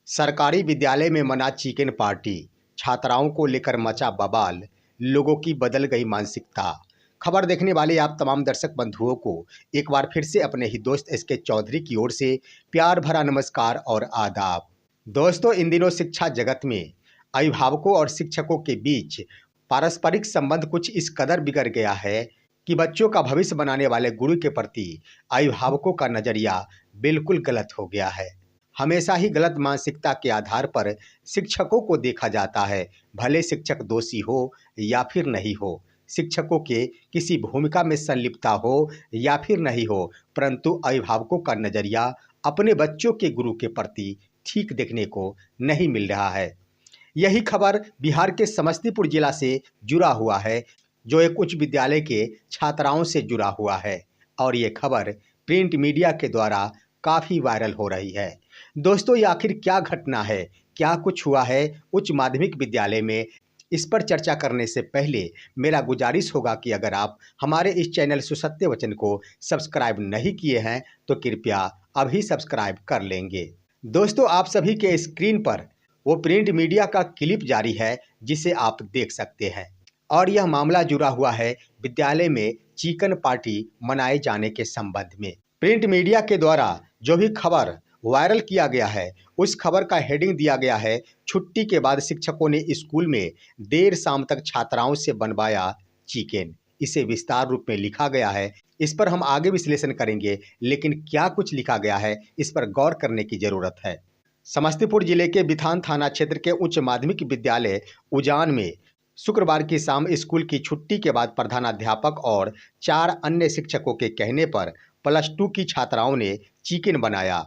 सरकारी विद्यालय में मना चिकन पार्टी, छात्राओं को लेकर मचा बवाल, लोगों की बदल गई मानसिकता। खबर देखने वाले आप तमाम दर्शक बंधुओं को एक बार फिर से अपने ही दोस्त एस के चौधरी की ओर से प्यार भरा नमस्कार और आदाब। दोस्तों, इन दिनों शिक्षा जगत में अभिभावकों और शिक्षकों के बीच पारस्परिक संबंध कुछ इस कदर बिगड़ गया है कि बच्चों का भविष्य बनाने वाले गुरु के प्रति अभिभावकों का नजरिया बिल्कुल गलत हो गया है। हमेशा ही गलत मानसिकता के आधार पर शिक्षकों को देखा जाता है, भले शिक्षक दोषी हो या फिर नहीं हो, शिक्षकों के किसी भूमिका में संलिप्तता हो या फिर नहीं हो, परंतु अभिभावकों का नजरिया अपने बच्चों के गुरु के प्रति ठीक देखने को नहीं मिल रहा है। यही खबर बिहार के समस्तीपुर जिला से जुड़ा हुआ है, जो एक उच्च विद्यालय के छात्राओं से जुड़ा हुआ है और ये खबर प्रिंट मीडिया के द्वारा काफ़ी वायरल हो रही है। दोस्तों, ये आखिर क्या घटना है, क्या कुछ हुआ है उच्च माध्यमिक विद्यालय में, इस पर चर्चा करने से पहले मेरा गुजारिश होगा कि अगर आप हमारे इस चैनल सुसत्य वचन को सब्सक्राइब नहीं किए हैं तो कृपया अभी सब्सक्राइब कर लेंगे। दोस्तों, आप सभी के स्क्रीन पर वो प्रिंट मीडिया का क्लिप जारी है जिसे आप देख सकते हैं और यह मामला जुड़ा हुआ है विद्यालय में चिकन पार्टी मनाए जाने के संबंध में। प्रिंट मीडिया के द्वारा जो भी खबर वायरल किया गया है, उस खबर का हेडिंग दिया गया है, छुट्टी के बाद शिक्षकों ने स्कूल में देर शाम तक छात्राओं से बनवाया चिकन। इसे विस्तार रूप में लिखा गया है, इस पर हम आगे विश्लेषण करेंगे, लेकिन क्या कुछ लिखा गया है इस पर गौर करने की जरूरत है। समस्तीपुर जिले के बिथान थाना क्षेत्र के उच्च माध्यमिक विद्यालय उजान में शुक्रवार की शाम स्कूल की छुट्टी के बाद प्रधानाध्यापक और 4 अन्य शिक्षकों के कहने पर +2 की छात्राओं ने चिकन बनाया।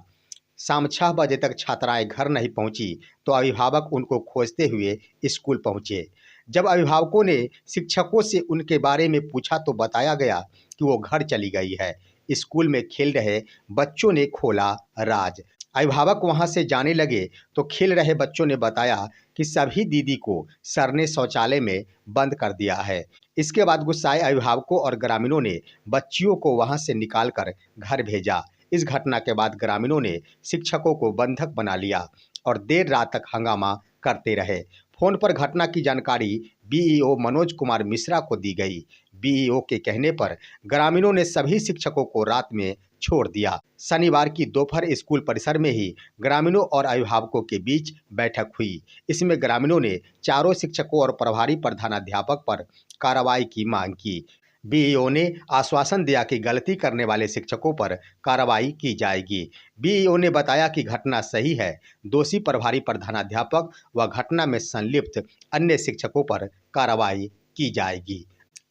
शाम 6 बजे तक छात्राएं घर नहीं पहुंची तो अभिभावक उनको खोजते हुए स्कूल पहुंचे। जब अभिभावकों ने शिक्षकों से उनके बारे में पूछा तो बताया गया कि वो घर चली गई है। स्कूल में खेल रहे बच्चों ने खोला राज। अभिभावक वहां से जाने लगे तो खेल रहे बच्चों ने बताया कि सभी दीदी को सर ने शौचालय में बंद कर दिया है। इसके बाद गुस्साए अभिभावकों और ग्रामीणों ने बच्चियों को वहां से निकालकर घर भेजा। इस घटना के बाद ग्रामीणों ने शिक्षकों को बंधक बना लिया और देर रात तक हंगामा करते रहे। फोन पर घटना की जानकारी बीईओ मनोज कुमार मिश्रा को दी गई। बीईओ के कहने पर ग्रामीणों ने सभी शिक्षकों को रात में छोड़ दिया। शनिवार की दोपहर स्कूल परिसर में ही ग्रामीणों और अभिभावकों के बीच बैठक हुई। इसमें ग्रामीणों ने चारों शिक्षकों और प्रभारी प्रधानाध्यापक पर कार्रवाई की मांग की। बीईओ ने आश्वासन दिया कि गलती करने वाले शिक्षकों पर कार्रवाई की जाएगी। बीईओ ने बताया कि घटना सही है, दोषी प्रभारी प्रधानाध्यापक व घटना में संलिप्त अन्य शिक्षकों पर कार्रवाई की जाएगी।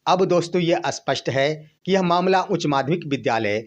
अब दोस्तों, ये स्पष्ट है कि यह मामला उच्च माध्यमिक विद्यालय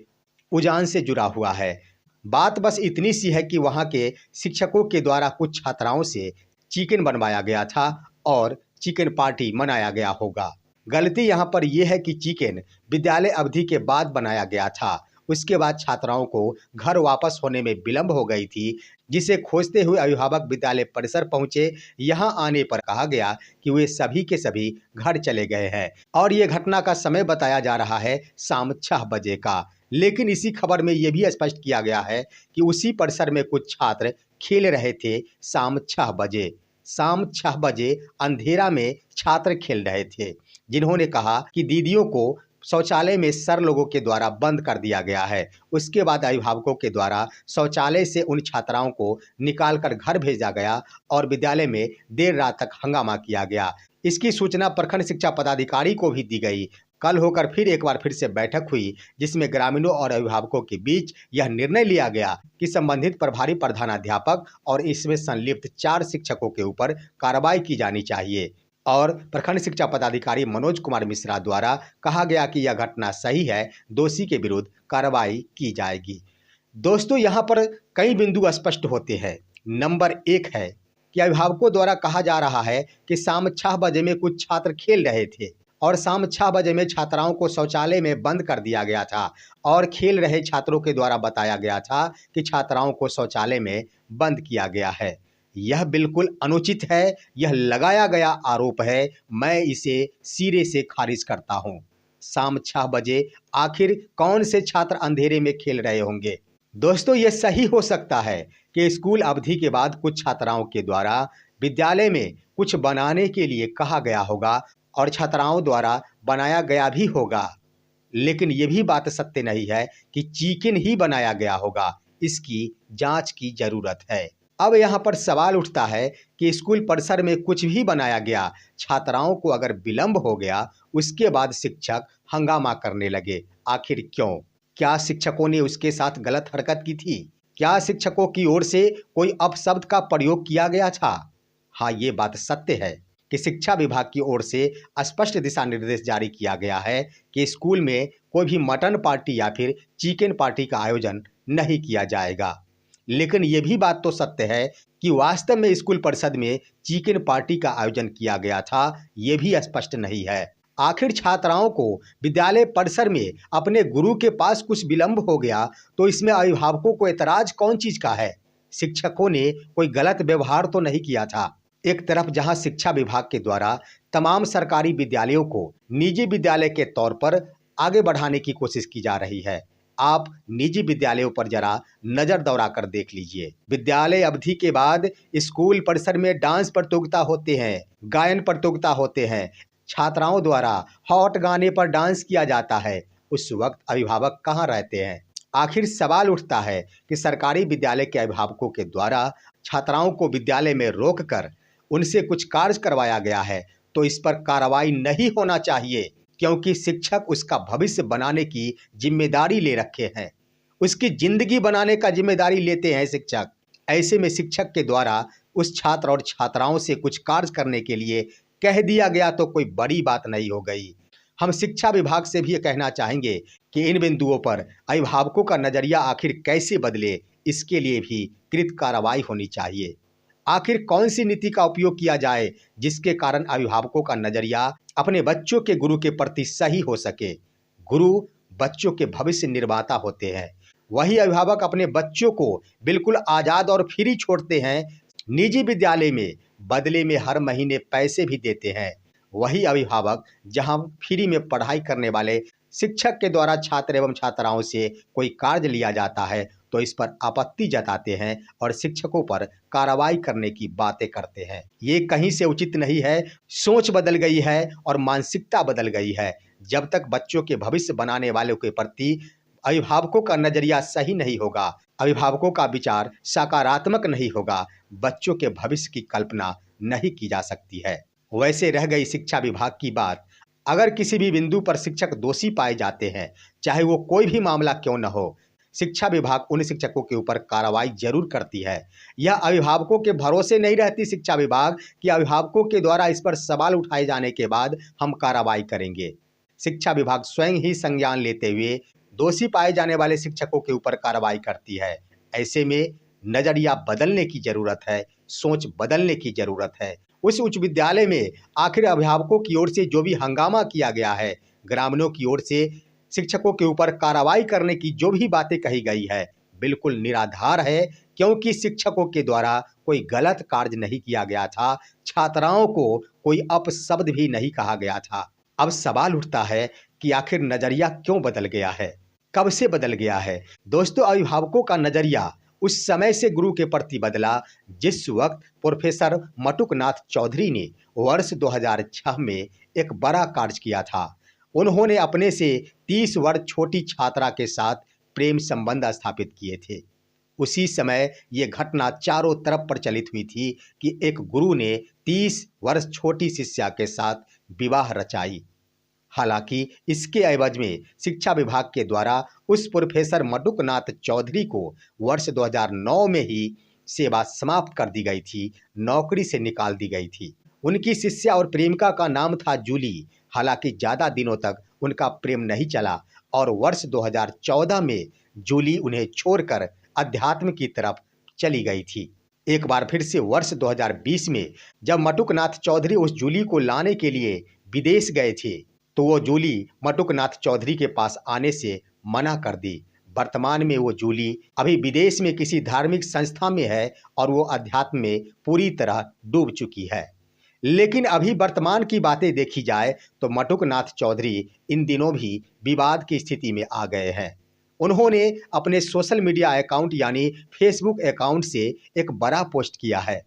उजान से जुड़ा हुआ है। बात बस इतनी सी है कि वहाँ के शिक्षकों के द्वारा कुछ छात्राओं से चिकन बनवाया गया था और चिकन पार्टी मनाया गया होगा। गलती यहाँ पर यह है कि चिकन विद्यालय अवधि के बाद बनाया गया था। उसके बाद छात्राओं को घर वापस होने में विलंब हो गई थी, जिसे खोजते हुए अभिभावक विद्यालय परिसर पहुंचे। यहां आने पर कहा गया कि वे सभी के सभी घर चले गए हैं और ये घटना का समय बताया जा रहा है शाम 6 बजे का। लेकिन इसी खबर में ये भी स्पष्ट किया गया है कि उसी परिसर में कुछ छात्र खेल रहे थे शाम 6 बजे। शाम 6 बजे अंधेरा में छात्र खेल रहे थे, जिन्होंने कहा कि दीदियों को शौचालय में सर लोगों के द्वारा बंद कर दिया गया है। उसके बाद अभिभावकों के द्वारा शौचालय से उन छात्राओं को निकालकर घर भेजा गया और विद्यालय में देर रात तक हंगामा किया गया। इसकी सूचना प्रखंड शिक्षा पदाधिकारी को भी दी गई। कल होकर फिर एक बार फिर से बैठक हुई, जिसमें ग्रामीणों और अभिभावकों के बीच यह निर्णय लिया गया कि संबंधित प्रभारी प्रधानाध्यापक और इसमें संलिप्त 4 शिक्षकों के ऊपर कार्रवाई की जानी चाहिए और प्रखंड शिक्षा पदाधिकारी मनोज कुमार मिश्रा द्वारा कहा गया कि यह घटना सही है, दोषी के विरुद्ध कार्रवाई की जाएगी। दोस्तों, यहाँ पर कई बिंदु स्पष्ट होते हैं। नंबर 1 है कि अभिभावकों द्वारा कहा जा रहा है कि शाम 6 बजे में कुछ छात्र खेल रहे थे और शाम 6 बजे में छात्राओं को शौचालय में बंद कर दिया गया था और खेल रहे छात्रों के द्वारा बताया गया था कि छात्राओं को शौचालय में बंद किया गया है। यह बिल्कुल अनुचित है, यह लगाया गया आरोप है, मैं इसे सिरे से खारिज करता हूं। शाम 6 बजे आखिर कौन से छात्र अंधेरे में खेल रहे होंगे? दोस्तों, ये सही हो सकता है कि स्कूल अवधि के बाद कुछ छात्राओं के द्वारा विद्यालय में कुछ बनाने के लिए कहा गया होगा और छात्राओं द्वारा बनाया गया भी होगा। लेकिन ये भी बात सत्य नहीं है कि चिकन ही बनाया गया होगा। इसकी जांच की जरूरत है। अब यहाँ पर सवाल उठता है कि स्कूल परिसर में कुछ भी बनाया गया, छात्राओं को अगर विलंब हो गया, उसके बाद शिक्षक हंगामा करने लगे, आखिर क्यों? क्या शिक्षकों ने उसके साथ गलत हरकत की थी? क्या शिक्षकों की ओर से कोई अपशब्द का प्रयोग किया गया था? हाँ, ये बात सत्य है कि शिक्षा विभाग की ओर से स्पष्ट दिशा निर्देश जारी किया गया है कि स्कूल में कोई भी मटन पार्टी या फिर चिकन पार्टी का आयोजन नहीं किया जाएगा। लेकिन ये भी बात तो सत्य है कि वास्तव में स्कूल परिषद में चिकन पार्टी का आयोजन किया गया था, ये भी स्पष्ट नहीं है। आखिर छात्राओं को विद्यालय परिसर में अपने गुरु के पास कुछ विलंब हो गया, तो इसमें अभिभावकों को एतराज कौन चीज का है? शिक्षकों ने कोई गलत व्यवहार तो नहीं किया था। एक तरफ जहां शिक्षा विभाग के द्वारा तमाम सरकारी विद्यालयों को निजी विद्यालय के तौर पर आगे बढ़ाने की कोशिश की जा रही है, आप निजी विद्यालयों पर जरा नजर दौड़ा कर देख लीजिए। विद्यालय अवधि के बाद स्कूल परिसर में डांस प्रतियोगिता होते हैं, गायन प्रतियोगिता होते हैं, छात्राओं द्वारा हॉट गाने पर डांस किया जाता है। उस वक्त अभिभावक कहाँ रहते हैं? आखिर सवाल उठता है कि सरकारी विद्यालय के अभिभावकों के द्वारा छात्राओं को विद्यालय में रोककर उनसे कुछ कार्य करवाया गया है, तो इस पर कार्रवाई नहीं होना चाहिए, क्योंकि शिक्षक उसका भविष्य बनाने की जिम्मेदारी ले रखे हैं। उसकी जिंदगी बनाने का जिम्मेदारी लेते हैं शिक्षक। ऐसे में शिक्षक के द्वारा उस छात्र और छात्राओं से कुछ कार्य करने के लिए कह दिया गया तो कोई बड़ी बात नहीं हो गई। हम शिक्षा विभाग से भी ये कहना चाहेंगे कि इन बिंदुओं पर अभिभावकों का नजरिया आखिर कैसे बदले, इसके लिए भी त्वरित कार्रवाई होनी चाहिए। आखिर कौन सी नीति का उपयोग किया जाए जिसके कारण अभिभावकों का नजरिया अपने बच्चों के गुरु के प्रति सही हो सके? गुरु बच्चों के भविष्य निर्माता होते हैं। वही अभिभावक अपने बच्चों को बिल्कुल आज़ाद और फ्री छोड़ते हैं, निजी विद्यालय में बदले में हर महीने पैसे भी देते हैं। वही अभिभावक जहां फ्री में पढ़ाई करने वाले शिक्षक के द्वारा छात्र एवं छात्राओं से कोई कार्य लिया जाता है, तो इस पर आपत्ति जताते हैं और शिक्षकों पर कार्रवाई करने की बातें करते हैं। ये कहीं से उचित नहीं है। सोच बदल गई है और मानसिकता बदल गई है। जब तक बच्चों के भविष्य बनाने वालों के प्रति अभिभावकों का नजरिया सही नहीं होगा, अभिभावकों का विचार सकारात्मक नहीं होगा, बच्चों के भविष्य की कल्पना नहीं की जा सकती है। वैसे रह गई शिक्षा विभाग की बात। अगर किसी भी बिंदु पर शिक्षक दोषी पाए जाते हैं, चाहे वो कोई भी मामला क्यों न हो, शिक्षा विभाग उन शिक्षकों के ऊपर कार्रवाई जरूर करती है। यह अभिभावकों के भरोसे नहीं रहती शिक्षा विभाग कि अभिभावकों के द्वारा इस पर सवाल उठाए जाने के बाद हम कार्रवाई करेंगे। शिक्षा विभाग स्वयं ही संज्ञान लेते हुए दोषी पाए जाने वाले शिक्षकों के ऊपर कार्रवाई करती है। ऐसे में नजरिया बदलने की जरूरत है, सोच बदलने की जरूरत है। उस उच्च विद्यालय में आखिर अभिभावकों की ओर से जो भी हंगामा किया गया है, ग्रामीणों की ओर से शिक्षकों के ऊपर कार्रवाई करने की जो भी बातें कही गई है, बिल्कुल निराधार है, क्योंकि शिक्षकों के द्वारा कोई गलत कार्य नहीं किया गया था, छात्राओं को कोई अपशब्द भी नहीं कहा गया था। अब सवाल उठता है कि आखिर नजरिया क्यों बदल गया है, कब से बदल गया है? दोस्तों, अभिभावकों का नजरिया उस समय से गुरु के प्रति बदला जिस वक्त प्रोफेसर मटुकनाथ चौधरी ने वर्ष 2006 में एक बड़ा कार्य किया था। उन्होंने अपने से 30 वर्ष छोटी छात्रा के साथ प्रेम संबंध स्थापित किए थे। उसी समय ये घटना चारों तरफ प्रचलित हुई थी कि एक गुरु ने 30 वर्ष छोटी शिष्या के साथ विवाह रचाई। हालांकि इसके एवज में शिक्षा विभाग के द्वारा उस प्रोफेसर मटुकनाथ चौधरी को वर्ष 2009 में ही सेवा समाप्त कर दी गई थी, नौकरी से निकाल दी गई थी। उनकी शिष्या और प्रेमिका का नाम था जूली। हालांकि ज़्यादा दिनों तक उनका प्रेम नहीं चला और वर्ष 2014 में जूली उन्हें छोड़कर अध्यात्म की तरफ चली गई थी। एक बार फिर से वर्ष 2020 में जब मटुकनाथ चौधरी उस जूली को लाने के लिए विदेश गए थे, तो वो जूली मटुकनाथ चौधरी के पास आने से मना कर दी। वर्तमान में वो जूली अभी विदेश में किसी धार्मिक संस्था में है और वो अध्यात्म में पूरी तरह डूब चुकी है। लेकिन अभी वर्तमान की बातें देखी जाए तो मटुकनाथ चौधरी इन दिनों भी विवाद की स्थिति में आ गए हैं। उन्होंने अपने सोशल मीडिया अकाउंट यानी फेसबुक अकाउंट से एक बड़ा पोस्ट किया है।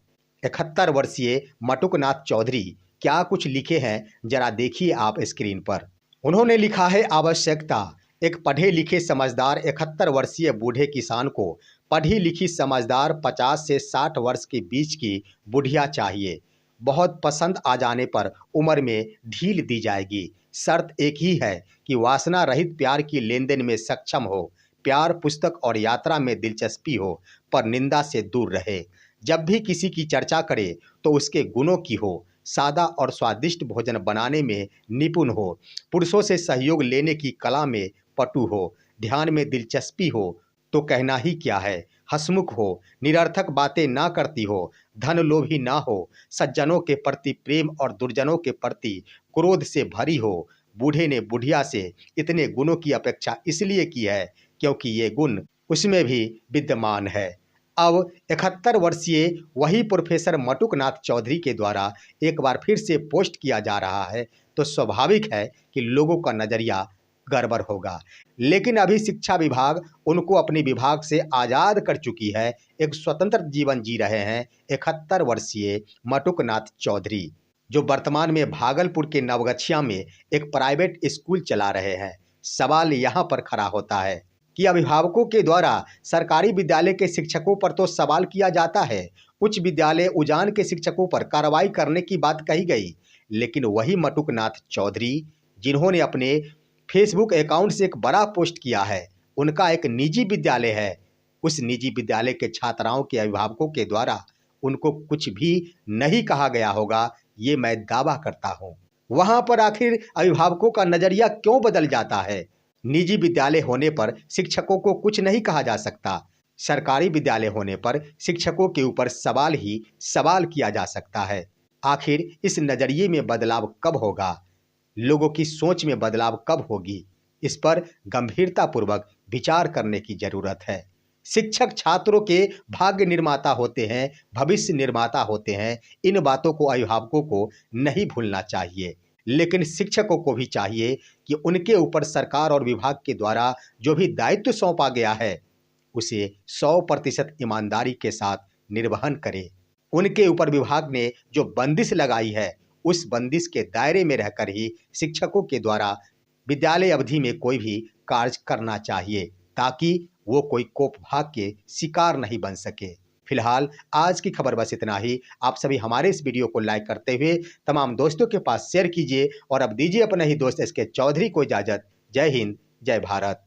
71 वर्षीय मटुकनाथ चौधरी क्या कुछ लिखे हैं, जरा देखिए आप स्क्रीन पर। उन्होंने लिखा है, आवश्यकता एक पढ़े लिखे समझदार 71 वर्षीय बूढ़े किसान को पढ़ी लिखी समझदार 50 से 60 वर्ष के बीच की बुढ़िया चाहिए। बहुत पसंद आ जाने पर उम्र में ढील दी जाएगी। शर्त एक ही है कि वासना रहित प्यार की लेन देन में सक्षम हो, प्यार पुस्तक और यात्रा में दिलचस्पी हो, पर निंदा से दूर रहे। जब भी किसी की चर्चा करे तो उसके गुणों की हो, सादा और स्वादिष्ट भोजन बनाने में निपुण हो, पुरुषों से सहयोग लेने की कला में पटु हो, ध्यान में दिलचस्पी हो तो कहना ही क्या है, हंसमुख हो, निरर्थक बातें ना करती हो, धन लोभी ना हो, सज्जनों के प्रति प्रेम और दुर्जनों के प्रति क्रोध से भरी हो। बूढ़े ने बुढ़िया से इतने गुणों की अपेक्षा इसलिए की है क्योंकि ये गुण उसमें भी विद्यमान है। अब 71 वर्षीय वही प्रोफेसर मटुकनाथ चौधरी के द्वारा एक बार फिर से पोस्ट किया जा रहा है तो स्वाभाविक है कि लोगों का नज़रिया गड़बड़ होगा। लेकिन अभी शिक्षा विभाग उनको अपने विभाग से आज़ाद कर चुकी है। एक स्वतंत्र जीवन जी रहे हैं 71 वर्षीय मटुकनाथ चौधरी, जो वर्तमान में भागलपुर के नवगछिया में एक प्राइवेट स्कूल चला रहे हैं। सवाल यहाँ पर खड़ा होता है कि अभिभावकों के द्वारा सरकारी विद्यालय के शिक्षकों पर तो सवाल किया जाता है, उच्च विद्यालय उजान के शिक्षकों पर कार्रवाई करने की बात कही गई, लेकिन वही मटुकनाथ चौधरी जिन्होंने अपने फेसबुक अकाउंट से एक बड़ा पोस्ट किया है, उनका एक निजी विद्यालय है, उस निजी विद्यालय के छात्राओं के अभिभावकों के द्वारा उनको कुछ भी नहीं कहा गया होगा, ये मैं दावा करता हूँ। वहाँ पर आखिर अभिभावकों का नज़रिया क्यों बदल जाता है? निजी विद्यालय होने पर शिक्षकों को कुछ नहीं कहा जा सकता, सरकारी विद्यालय होने पर शिक्षकों के ऊपर सवाल ही सवाल किया जा सकता है। आखिर इस नज़रिए में बदलाव कब होगा? लोगों की सोच में बदलाव कब होगी? इस पर गंभीरतापूर्वक विचार करने की जरूरत है। शिक्षक छात्रों के भाग्य निर्माता होते हैं, भविष्य निर्माता होते हैं। इन बातों को अभिभावकों को नहीं भूलना चाहिए, लेकिन शिक्षकों को भी चाहिए कि उनके ऊपर सरकार और विभाग के द्वारा जो भी दायित्व सौंपा गया है उसे 100% ईमानदारी के साथ निर्वहन करें। उनके ऊपर विभाग ने जो बंदिश लगाई है उस बंदिश के दायरे में रहकर ही शिक्षकों के द्वारा विद्यालय अवधि में कोई भी कार्य करना चाहिए, ताकि वो कोई कोपभाग के शिकार नहीं बन सके। फिलहाल आज की खबर बस इतना ही। आप सभी हमारे इस वीडियो को लाइक करते हुए तमाम दोस्तों के पास शेयर कीजिए और अब दीजिए अपने ही दोस्त SK चौधरी को इजाज़त। जय हिंद, जय भारत।